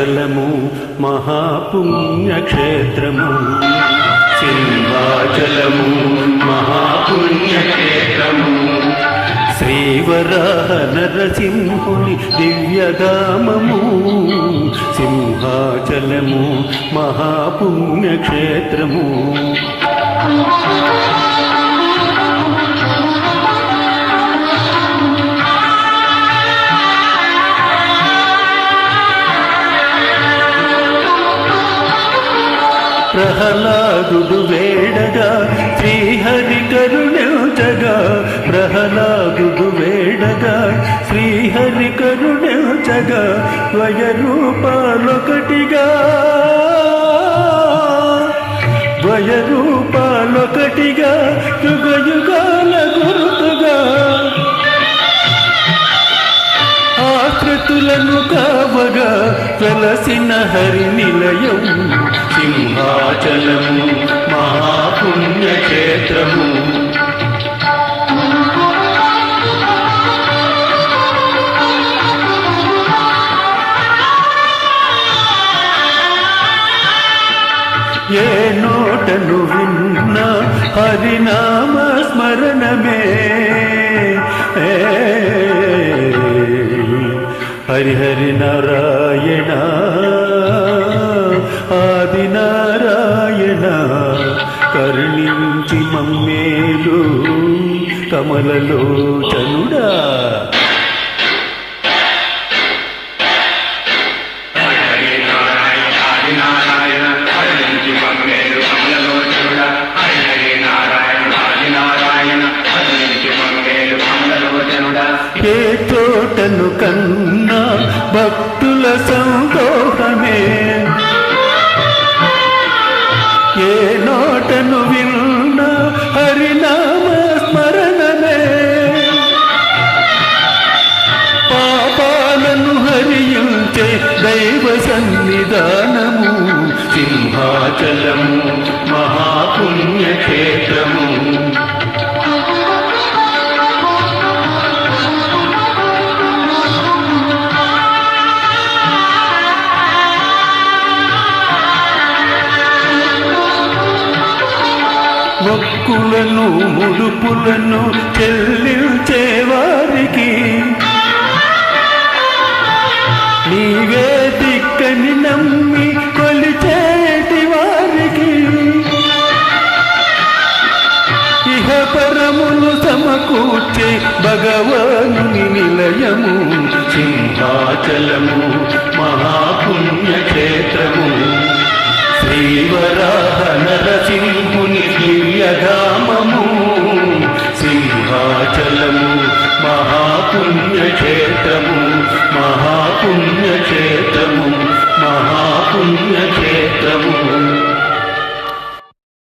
సింహాచలము మహాపుణ్యక్షేత్రము సింహాచలము మహాపుణ్యక్షేత్రము శ్రీవరాహ నరసింహుని దివ్యధామము సింహాచలము మహాపుణ్యక్షేత్రము ప్రహ్లాదుడు వేడగా శ్రీహరి కరుణించగా ప్రహ్లాదుడు వేడగా శ్రీహరి కరుణించగా ద్వయరూపాలొకటిగా యుగయుగాల గురుతుగా ఆకృతులను కావగా వెలసిన హరి నిలయం సింహాచలము మహాపుణ్యక్షేత్రము ఏ నోటను విన్నా హరినామ స్మరణమే హరిహరి నారాయణ ఆది నారాయణ కరుణించి మమ్మేలు కమలలోచనుడా ఏ చోటను కన్నా భక్తుల సంతోషమే ఏ నోటను విన్నా హరినామ స్మరణమే పాపాలను హరించే దైవ సన్నిధానము సింహాచలము మహాపుణ్యక్షేత్రము మొక్కులను ముడుపులను చెల్లించే వారికి నీవే దిక్కని నమ్మి కొలిచేటి వారికి ఇహ పరములు సమకూర్చే భగవానుని నిలయము సింహాచలము మహాపుణ్యక్షేత్రము శ్రీవరాహ నరసింహుని దివ్యధామము సింహాచలము మహాపుణ్యక్షేత్రము మహాపుణ్యక్షేత్రము